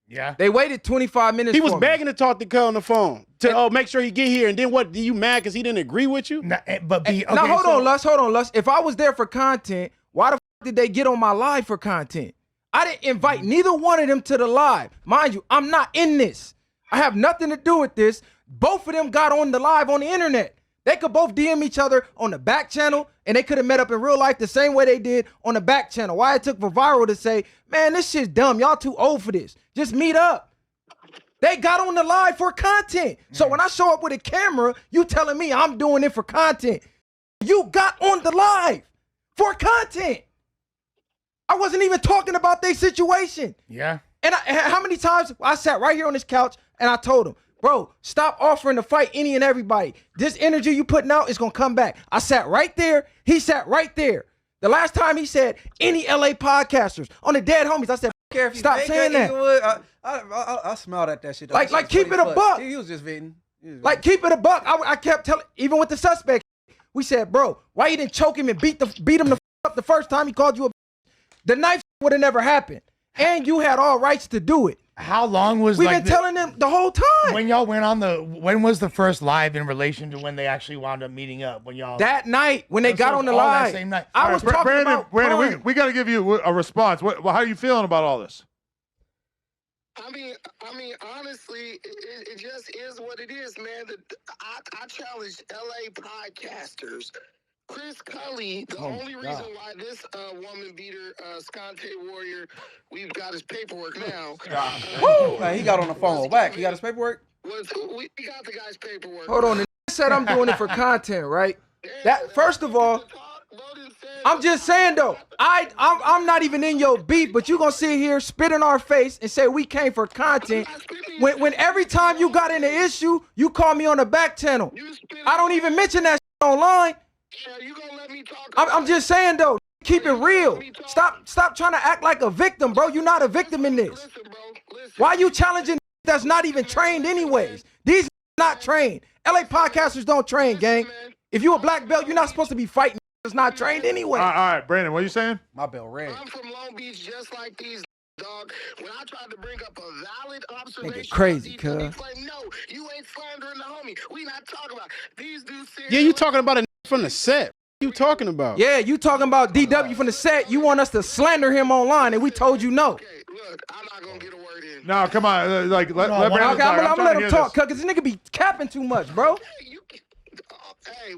Yeah. They waited 25 minutes. He was begging to talk to Cuz on the phone to make sure he get here. And then what? You mad because he didn't agree with you? Now, okay, hold on, Lus. If I was there for content, why the f did they get on my live for content? I didn't invite neither one of them to the live. Mind you, I'm not in this. I have nothing to do with this. Both of them got on the live on the internet. They could both DM each other on the back channel, and they could have met up in real life the same way they did on the back channel. Why it took for Viral to say, man, this shit's dumb. Y'all too old for this. Just meet up. They got on the live for content. So when I show up with a camera, you telling me I'm doing it for content. You got on the live for content. I wasn't even talking about their situation. Yeah. And how many times I sat right here on this couch and I told him, bro, stop offering to fight any and everybody. This energy you putting out is going to come back. I sat right there. He sat right there. The last time he said, any LA podcasters on the dead homies, I said, stop saying that. I smiled at that shit. Like keep it a buck. He was just venting. Like, keep it a buck. I kept telling, even with the suspect, we said, bro, why you didn't choke him and beat him the up the first time he called you a The knife would have never happened. And you had all rights to do it. How long was We've been telling them the whole time. When y'all went on when was the first live in relation to when they actually wound up meeting up? When y'all that night when they got on the live. That same night. I was talking about Brandon, we got to give you a response. How are you feeling about all this? I mean, honestly, it just is what it is, man. I challenge LA podcasters. Chris Cully, the only reason why this woman beater, Scante Warrior, we've got his paperwork now. He got on the phone with Whack. He got his paperwork? We got the guy's paperwork. Hold on. The said I'm doing it for content, right? That first of all, I'm just saying though, I'm not even in your beat, but you gonna sit here, spit in our face, and say we came for content. When every time you got in the issue, you call me on the back channel. I don't even mention that shit online. Yeah, you gonna let me talk? I'm just saying though, keep it real. Stop trying to act like a victim, bro. You're not a victim in this. Listen, bro. Listen. Why you challenging that's not even trained anyways? These not trained. LA podcasters don't train, gang. If you a black belt, you're not supposed to be fighting that's not trained anyway. All right, Brandon, what are you saying? My bell red. I'm from Long Beach, just like these. Dog, when I tried to bring up a valid observation, nigga crazy, cuz. Like, no, you ain't slandering the homie. We not talking about these dudes. Yeah, you talking about a from the set. What you talking about? Yeah, you talking about DW from the set. You want us to slander him online, and we told you no. Okay, look, I'm not gonna get a word in. No, come on. Let Brandon Okay, talk. I'm gonna let him talk, this. cuz this nigga be capping too much, bro. Hey,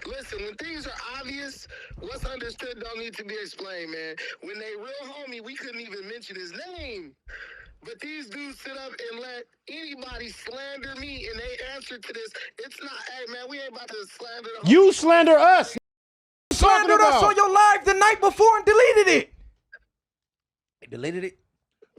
listen, when things are obvious, what's understood don't need to be explained, man. When they real homie, we couldn't even mention his name. But these dudes sit up and let anybody slander me, and they answer to this. It's not, hey, man, we ain't about to slander the homie. You slander us. You slandered us on your live the night before and deleted it. They deleted it?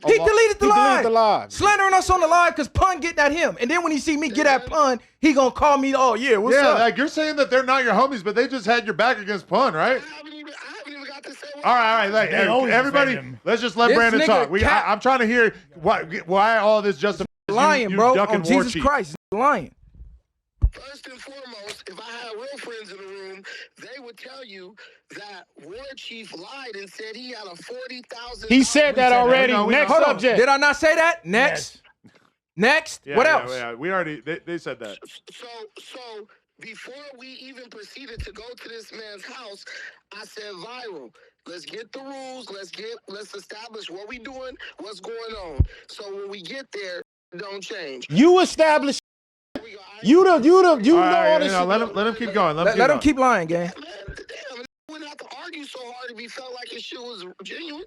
He deleted the live. Slandering Slandering us on the live because Pun getting at him. And then when he see me get at Pun, he gonna call me, oh yeah, what's up? Like you're saying that they're not your homies, but they just had your back against Pun, right? I haven't even got to say what. All right. Like, everybody, let's just let This Brandon nigga talk. I'm trying to hear why all this justifies lying, you bro. ducking On war Jesus chief. Christ, he's lying. First and foremost, if I had real friends in the room, they would tell you that War Chief lied and said he had a 40,000. He said that already. Next Hold on. subject. Did I not say that? Next. Next. Yeah, What else? Yeah, we already, they said that. So before we even proceeded to go to this man's house, I said, Viral, let's get the rules. Let's establish what we doing, what's going on. So when we get there, don't change. You establish. You know all this shit. Let him keep going. Let him keep lying, gang. Man, damn, we wouldn't have to argue so hard if he felt like his shit was genuine.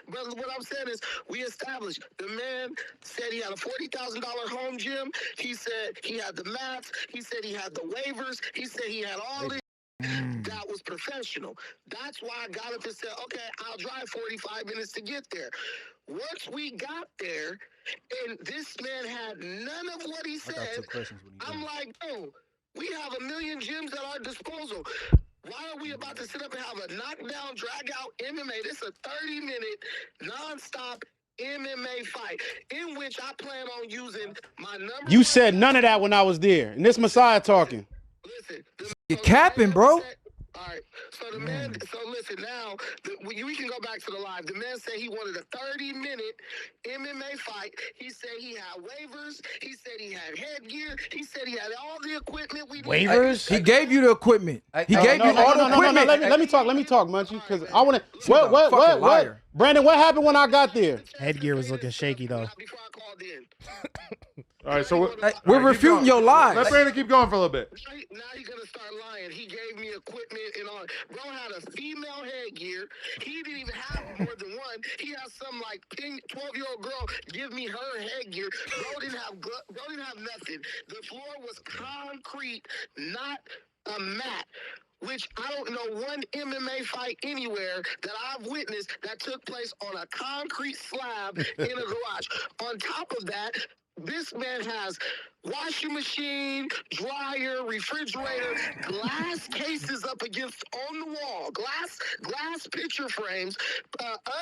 But what I'm saying is, we established the man said he had a $40,000 home gym. He said he had the mats. He said he had the waivers. He said he had all this. That was professional. That's why I got up and said, okay, I'll drive 45 minutes to get there. Once we got there, and this man had none of what he said, I'm like, oh, we have a million gyms at our disposal. Why are we about to sit up and have a knockdown, drag-out MMA? This is a 30-minute, non-stop MMA fight in which I plan on using my number. You said none of that when I was there. And this Messiah talking. Listen, You're capping, bro. All right. So the man. So listen now. We can go back to the live. The man said he wanted a 30-minute MMA fight. He said he had waivers. He said he had headgear. He said he had all the equipment we need. Waivers? He gave you the equipment. He gave you all the equipment. Let me talk, Munchie, because I want to. Fucking What? liar. Brandon, what happened when I got there? Headgear was looking shaky, though. Before I called in. All right, so We're refuting your lies. let Brandon keep going for a little bit. Now he's gonna start lying. He gave me equipment and all. Bro had a female headgear. He didn't even have more than one. He had some like 12-year-old girl give me her headgear. Bro didn't have nothing. The floor was concrete, not a mat. Which I don't know one MMA fight anywhere that I've witnessed that took place on a concrete slab in a garage. On top of that, this man has washing machine, dryer, refrigerator, glass cases up against on the wall, glass picture frames,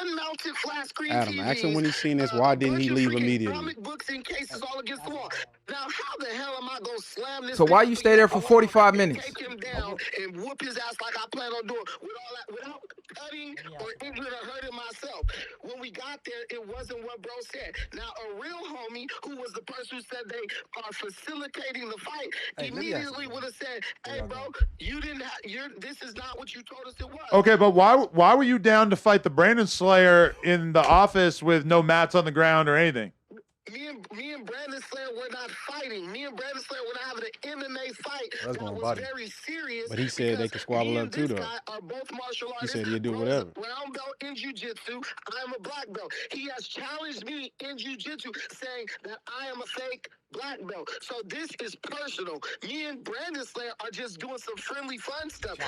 unmounted flat screen Adam, TVs, ask him when he seen this, why didn't he leave immediately? Comic books and cases all against the wall. Now, how the hell am I gonna slam this? So why thing you stay there for 45 minutes? Take him down and whoop his ass like I plan on doing with all that without cutting or injuring or hurting myself. When we got there, it wasn't what bro said. Now, a real homie who was the person who said they are facilitating the fight immediately would have said, "Hey, bro, you didn't have this is not what you told us it was." Okay, but why were you down to fight the Brandon Slayer in the office with no mats on the ground or anything? Me and Brandon Slayer were not fighting. Me and Brandon Slayer were not having an MMA fight That's that was body. very serious. But he said they could squabble up too, though. Guy are both martial He artists. said he'd do Bro is whatever. a brown belt in jiu-jitsu. I'm a black belt. He has challenged me in jiu-jitsu, saying that I am a fake black belt. So this is personal. Me and Brandon Slayer are just doing some friendly fun stuff.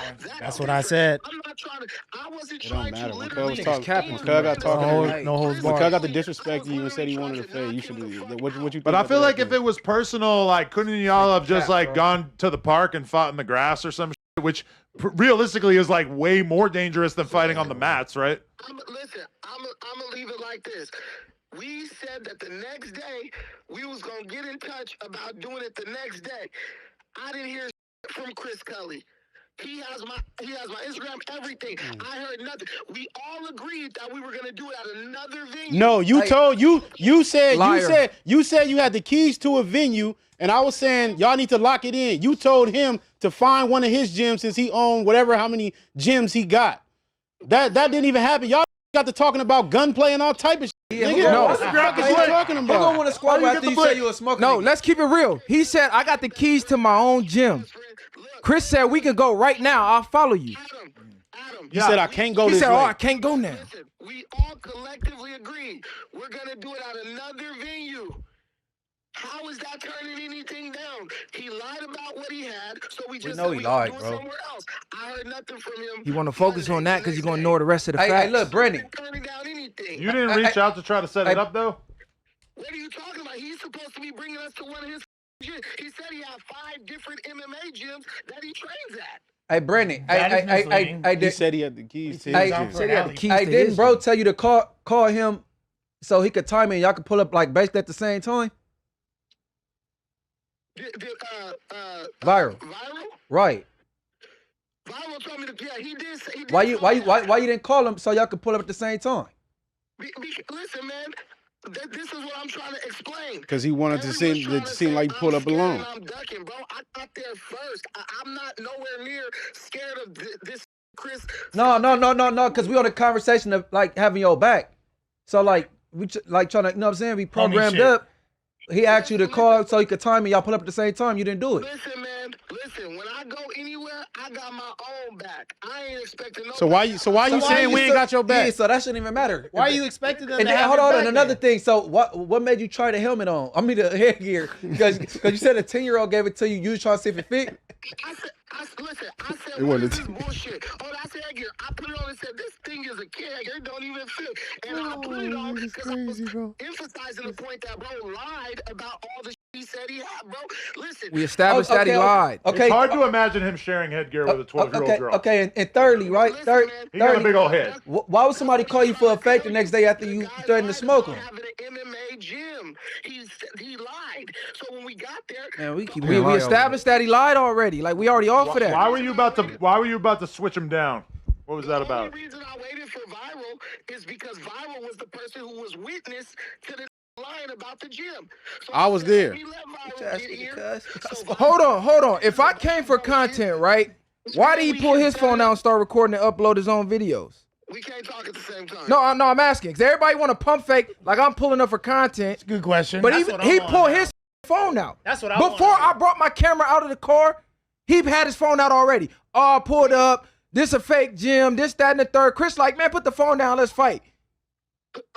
That's what I said. I'm not trying to. I wasn't It don't trying matter. to When Cub literally. was talking, when Cub got talking, No holds when Cub barred. got the disrespect you and said he wanted to fade, you should do. What you think? But I about feel that like if thing? it was personal, like couldn't y'all have just like gone to the park and fought in the grass or some shit, which realistically is like way more dangerous than fighting on the mats, right? Listen, I'm gonna leave it like this. We said that the next day we was gonna get in touch about doing it the next day. I didn't hear from Chris Cully. He has my Instagram, everything. I heard nothing. We all agreed that we were gonna do it at another venue. No, you told you said Liar. you said you had the keys to a venue, and I was saying y'all need to lock it in. You told him to find one of his gyms since he owned whatever how many gyms he got. That didn't even happen. Y'all got to talking about gunplay and all type of shit. Nigga, no. what the fuck is you talking Who gonna about? want to squabble you after get you the say blick? you a smoker? No, nigga? let's keep it real. He said, I got the keys to my own gym. Chris said, we can go right now. I'll follow you. Adam. He said I can't go He this said, way. oh, I can't go now. Listen, we all collectively agreed we're gonna do it at another venue. How is that turning anything down? He lied about what he had, so we just know said he we gonna lied, do it bro. somewhere else. I heard nothing from him. You want to focus on that because you're going to ignore the rest of the Hey, facts. hey, look, Brandon. Turning down anything. You didn't reach out to try to set it up though? What are you talking about? He's supposed to be bringing us to one of his gyms. He said he had 5 different MMA gyms that he trains at. Hey, Brandon. That is misleading. He Did, said he had the keys to Hey, his Down gym. for Said an he had the alley. keys hey, to didn't his bro gym. tell you to call him so he could time it and y'all could pull up like basically at the same time? Viral. Viral? Right. Viral told me to, yeah, he did say, he did Why you tell me that. why you didn't call him so y'all could pull up at the same time? Listen, man, this is what I'm trying to explain. Because he wanted to Everyone's seem trying to to seem say like he pulled I'm up scared alone. and I'm ducking, bro. I got there first. I'm not nowhere near scared of this Chris. No, because we on a conversation of like having your back. So like we like trying to, you know what I'm saying? We programmed shit. up. He asked you to call so he could time it. Y'all pull up at the same time. You didn't do it. Listen, man. Listen, when I go anywhere, I got my own back. I ain't expecting no. So why you saying we ain't got your back? Yeah, so that shouldn't even matter. Why are you expecting them And to then, have hold your on, back and another then? thing. So what made you try the helmet on? I mean the headgear because you said a 10-year-old gave it to you. You was trying to see if it fit. Listen, I said, It what wasn't is this bullshit? Oh, I said, gear. I put it on and said, this thing is a kid. It don't even fit. And I put it on because I was emphasizing the point that bro lied about all the shit he said he had, bro. Listen. We established that he lied. Okay. It's hard to imagine him sharing headgear with a 12-year-old girl. Okay, and thirdly, right? Listen, Third, man. He got a thirdly, big old head. why would somebody call you for a fake the next day after you threatened to smoke him? Having an MMA fake gym. He lied. So when we got there, Man, we keep We established that he lied already. Like we already off for that. Why were you about to switch him down? What was that the about? only reason I waited for Viral is because Viral was the person who was witness to the lying about the gym. So I was there. we let Viral get here. So Hold on. If I came for content, right? Why did he pull his phone out and start recording and upload his own videos? we can't talk at the same time. No, I'm asking. Cause everybody want to pump fake like I'm pulling up for content. Good question. But That's what I he want pulled now. his phone out. That's what I Before want. I brought my camera out of the car, he had his phone out already. Oh, I pulled up. This a fake gym. This, that, and the third. Chris like, man, put the phone down. Let's fight.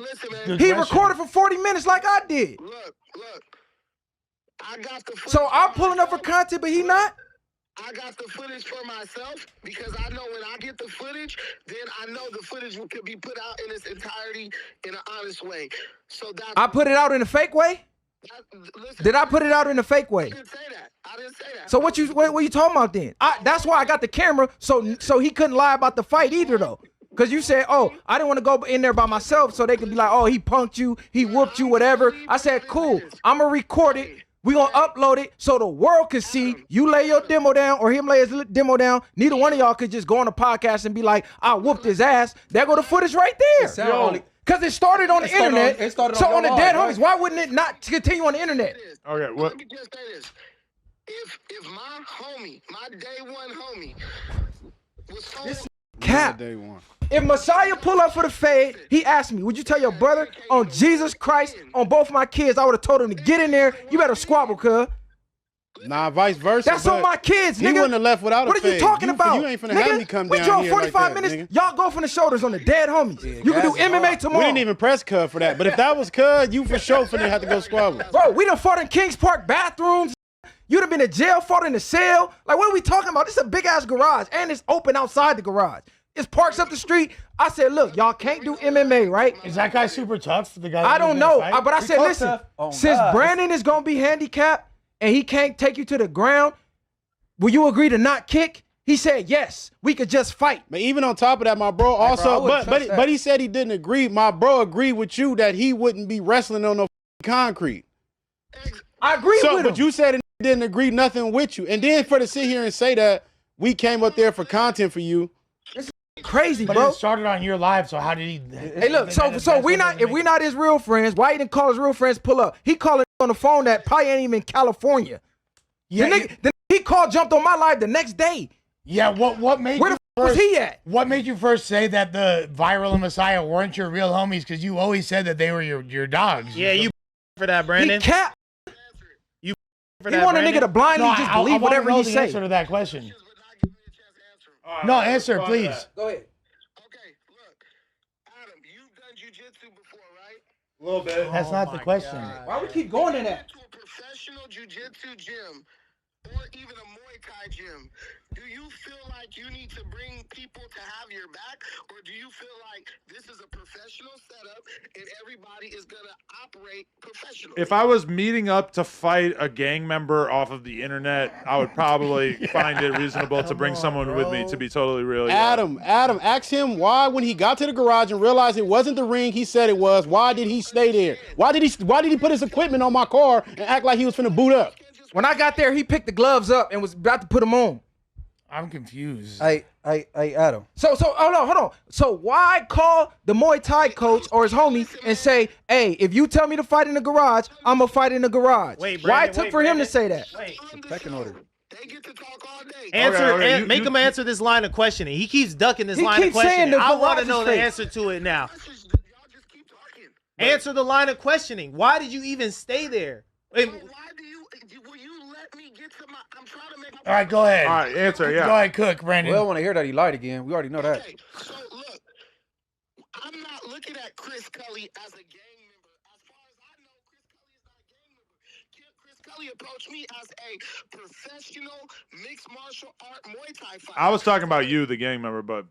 Listen, man. Good He question. recorded for 40 minutes like I did. Look. I got the footage So I'm for pulling up for myself. content, but he not? I got the footage for myself because I know when I get the footage, then I know the footage could be put out in its entirety in an honest way. So that's I put it out in a fake way? listen, Did I put it out in a fake I way? didn't say that. I didn't say that. So what you talking about then? That's why I got the camera, so he couldn't lie about the fight either though. Cause you said, oh, I didn't want to go in there by myself so they could be like, oh, he punked you, he whooped you, whatever. I said, cool, I'm gonna record it. We gonna upload it so the world can see you lay your demo down or him lay his demo down. Neither one of y'all could just go on a podcast and be like, I whooped his ass. There go the footage right there. Cause it started on the internet. it started so on on the your dead live, homies, why wouldn't it not continue on the internet? Okay, what? Let me just say this. If my homie, my day one homie, was told Cap. Day one. If Messiah pull up for the fade, he asked me, would you tell your brother on Jesus Christ, on both my kids, I would have told him to get in there. You better squabble, cuz. Nah, vice versa. That's on but my kids, he nigga. wouldn't have left without a What are you fade. talking about? You ain't finna nigga? have me come we down drove here 45 like that, minutes. nigga. Y'all go from the shoulders on the dead homies. You can do MMA tomorrow. We didn't even press Cub for that. But if that was Cub, you for sure finna have to go squabble. Bro, we done fought in Kings Park bathrooms. You done been in jail, fought in the cell. Like, what are we talking about? This is a big-ass garage, and it's open outside the garage. It's parks up the street. I said, look, y'all can't do MMA, right? Is that guy super tough? The guy. I that was don't in the know. fight? But I said, talk listen, tough. Oh, since God. Brandon is going to be handicapped and he can't take you to the ground, will you agree to not kick? He said, yes, we could just fight. But even on top of that, my bro I also, wouldn't trust that. but he said he didn't agree. My bro agreed with you that he wouldn't be wrestling on no concrete. I agree So, with him. but you said he didn't agree nothing with you. And then for to sit here and say that we came up there for content for you. Crazy, But bro. it started on your live, so how did he? Hey, look, so we not if we not his real friends, why he didn't call his real friends pull up? He calling on the phone that probably ain't even in California. Yeah, the he called, jumped on my live the next day. yeah. What made Where you the f was first, he at? What made you first say that the Viral and Messiah weren't your real homies? Because you always said that they were your dogs. Yeah, you for that, He Brandon. capped. For He that, want a Brandon. nigga to blindly No, just I believe wanna whatever know he the say. answer to that question. but not giving me a chance to answer him. No, answer, please. Go ahead. Okay, look, Adam, you've done jujitsu before, right? A little bit. That's not the question. Why we keep going in that? To a professional jujitsu gym or even a Muay Thai gym, do you feel like you need to bring people to have your back, or do you feel like this is a professional setup and everybody is gonna operate professionally? If I was meeting up to fight a gang member off of the internet, I would probably find it reasonable to bring someone with me, to be totally real. Yeah. Adam, ask him why when he got to the garage and realized it wasn't the ring he said it was, why did he stay there? Why did he put his equipment on my car and act like he was finna boot up? When I got there, he picked the gloves up and was about to put them on. I'm confused. Hey, Adam. So hold on. So why call the Muay Thai coach or his homie and say, hey, if you tell me to fight in the garage, I'm gonna fight in the garage? Wait, why it Brandon, took wait, for him to Brandon. say that? Wait. Pecking order. They get to talk all day. Answer. okay, Make you- him answer this line of questioning. He keeps ducking this He line of keeps saying questioning. the I want to garage's know the fake. answer to it now. Y'all just keep talking. Answer the line of questioning. Why did you even stay there? Wait, Why will you let me get to my, I'm trying to make my All right, go ahead. All right, answer. Go Yeah. ahead, cook, Brandon. We don't want to hear that he lied again. We already know that. Okay, so look, I'm not looking at Chris Cully as a gang member. As far as I know, Chris Cully is not a gang member. Chris Cully approached me as a professional mixed martial art Muay Thai fighter. I was talking about you, the gang member, but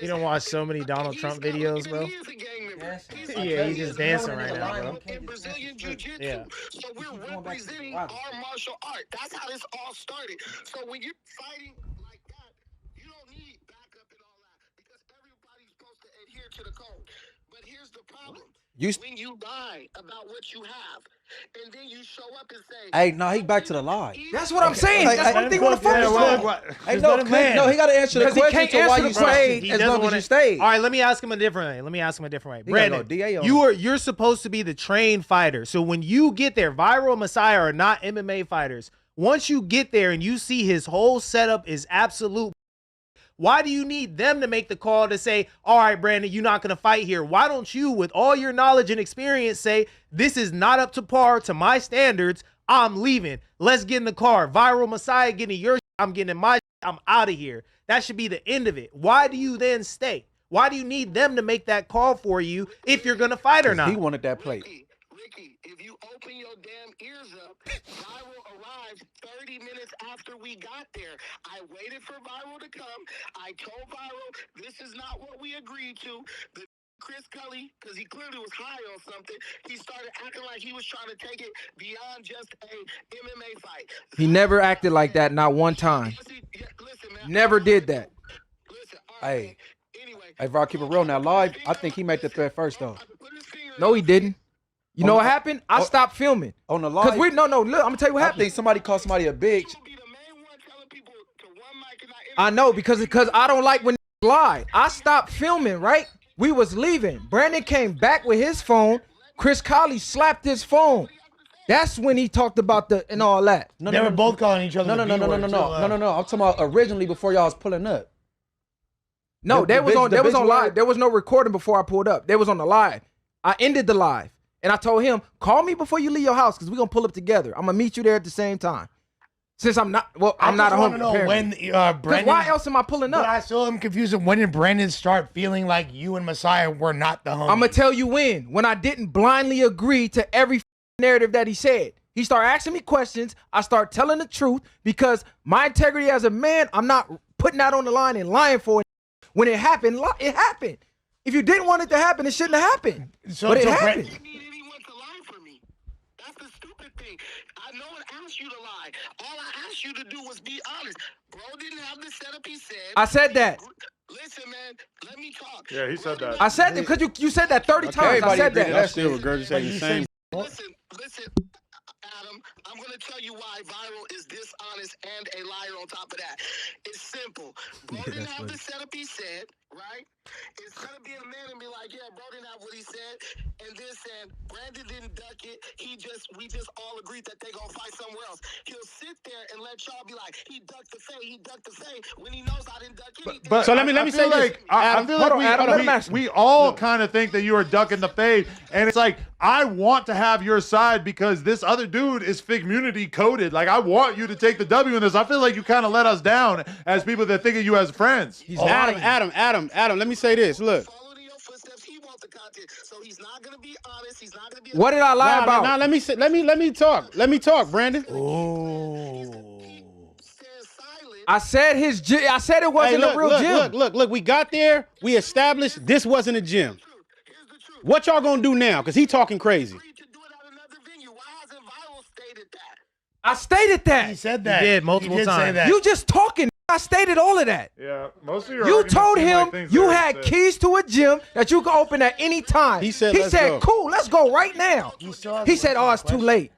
you don't watch so many Donald Trump videos, bro. He is a gang member. He's Yeah, he's just dancing right now, bro. in Brazilian Jiu-Jitsu. Yeah. So we're representing our martial art. That's how this all started. So when you're fighting like that, you don't need backup and all that because everybody's supposed to adhere to the code. But here's the problem. when you lie about what you have, and then you show up and say, Hey, no, he back to the lie. That's what I'm saying. Hey, That's hey, one thing we want to focus on. Hey, Just no, let him land. no, he got to answer the Because he question can't to why answer you the question. stayed He as doesn't long as wanna- you stayed. All right, let me ask him a different way. He gotta Brandon, go DA on you're supposed to be the trained fighter. So when you get there, Viral and Messiah are not MMA fighters. Once you get there and you see his whole setup is absolute, why do you need them to make the call to say, all right, Brandon, you're not going to fight here? Why don't you, with all your knowledge and experience, say, this is not up to par to my standards, I'm leaving. Let's get in the car. Viral Messiah getting your shit, I'm getting in my shit, I'm out of here. That should be the end of it. Why do you then stay? Why do you need them to make that call for you if you're going to fight or not? He wanted that plate. Ricky, if you open your damn ears up, Viral arrived 30 minutes after we got there. I waited for Viral to come. I told Viral, this is not what we agreed to. The Chris Cully, because he clearly was high on something, he started acting like he was trying to take it beyond just a MMA fight. He never acted like that, not one time. Listen, man, Never did that. Listen, all right, Hey, anyway, hey, Val, keep it real now. Live, I think he made the threat first though. No, he didn't. You know what happened? I stopped filming. On the Because live, we, no, look, I'm going to tell you what I happened. think somebody called somebody a bitch. I know, because I don't like when lie. I stopped filming, right? We was leaving. Brandon came back with his phone. Chris Colley slapped his phone. That's when he talked about the and all that. They were both calling each other. No. I'm talking about originally before y'all was pulling up. No, The they was on bitch live. word- There was no recording before I pulled up. They was on the live. I ended the live. And I told him, call me before you leave your house because we're going to pull up together. I'm going to meet you there at the same time. Since I'm not, well, I'm not a want home. to know when Brandon. Why else am I pulling But up? I still am confused. When did Brandon start feeling like you and Messiah were not the homies? I'm going to tell you when I didn't blindly agree to every narrative that he said. He started asking me questions. I start telling the truth because my integrity as a man, I'm not putting that on the line and lying for it. When it happened, it happened. If you didn't want it to happen, it shouldn't have happened. But it happened. You need anyone to lie for me. That's the stupid thing. No one asked you to lie. All I asked you to do was be honest. Bro didn't have the setup he said. I said that. Listen, man, let me talk. Yeah, he said that. I said that because you said that 30 times. I everybody said agreed to that. that. Still regurgitating the same. Listen, Adam, I'm going to tell you why Viral is dishonest and a liar on top of that. It's simple. Bro didn't have the setup he said, right? Instead of being a man and be like, yeah, bro didn't have what he said, and then saying, Brandon didn't duck it, we just all agreed that they gonna fight somewhere else. He'll sit there and let y'all be like, he ducked the fade, when he knows I didn't duck anything. But So let me I say feel this. like I feel like we all kind of think that you are ducking the fade, and it's like I want to have your side because this other dude is figmunity coded. Like I want you to take the W in this. I feel like you kind of let us down as people that think of you as friends. Adam, let me say this. Look. Follow in your footsteps. He wants the content, so he's not gonna be honest. He's not gonna be. What did I lie about? Nah, let me talk. Let me talk, Brandon. I said I said it wasn't a real gym. Look, we got there. We established this wasn't a gym. What y'all gonna do now? Because he talking crazy. I stated that. He said that. He did multiple Say times. that. You just talking. I stated all of that. Yeah, most of your You arguments told seem like him things you Eric had said. keys to a gym that you can open at any time. He said, "Let's go." cool, let's go right now. He said, oh, it's too late.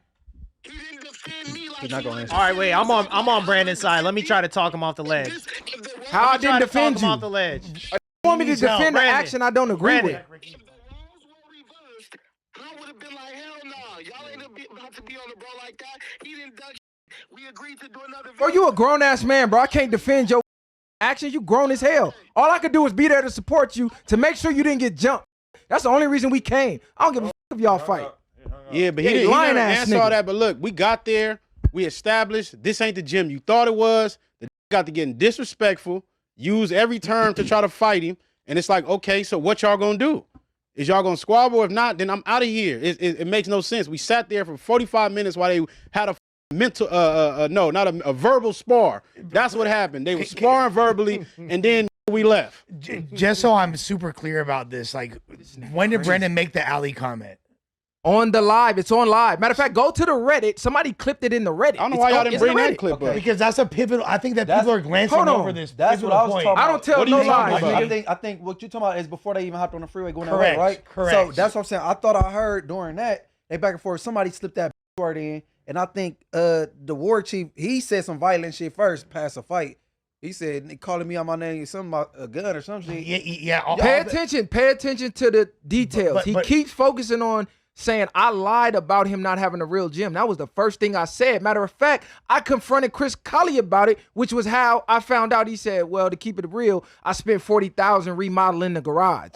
He's not gonna answer. All right, wait. I'm on Brandon's side. Let me try to talk him off the ledge. How I didn't defend Talk him you. off the ledge. You want me to defend the Brandon. action I don't agree Brandon. with? If the roles were reversed, I would have been like, hell no. Y'all ain't about to be on the bro like that. He didn't duck. We agreed to do another video. Bro, you a grown ass man, bro. I can't defend your actions. You grown as hell. All I could do is be there to support you to make sure you didn't get jumped. That's the only reason we came. I don't give a f if y'all fight. Yeah, but he Yeah, didn't lying never ass answer all nigga. that. But look, we got there. We established this ain't the gym you thought it was. The got to getting disrespectful, use every term to try to fight him. And it's like, okay, so what y'all gonna do? Is y'all gonna squabble? If not, then I'm out of here. It makes no sense. We sat there for 45 minutes while they had a mental, no, not a verbal spar. That's what happened. They were sparring verbally, and then we left. Just so I'm super clear about this, like, when did Brandon make the alley comment? On the live. It's on live. Matter of fact, go to the Reddit. Somebody clipped it in the Reddit. I don't know why y'all didn't bring that clip up. Because that's a pivotal. I think that people are glancing hold on. over this. That's what pivotal I was point. talking about. I don't tell What are no you talking lies, about? nigga. I think what you're talking about is before they even hopped on the freeway going that Correct, way, right? correct. So that's what I'm saying. I thought I heard during that they back and forth. Somebody slipped that word in, and I think the war chief he said some violent shit first, past a fight. He said they calling me out my name, something about a gun or some shit. Yeah. Pay attention. Pay attention to the details. But- he but- keeps focusing on saying I lied about him not having a real gym. That was the first thing I said. Matter of fact, I confronted Chris Cully about it, which was how I found out. He said, well, to keep it real, I spent $40,000 remodeling the garage.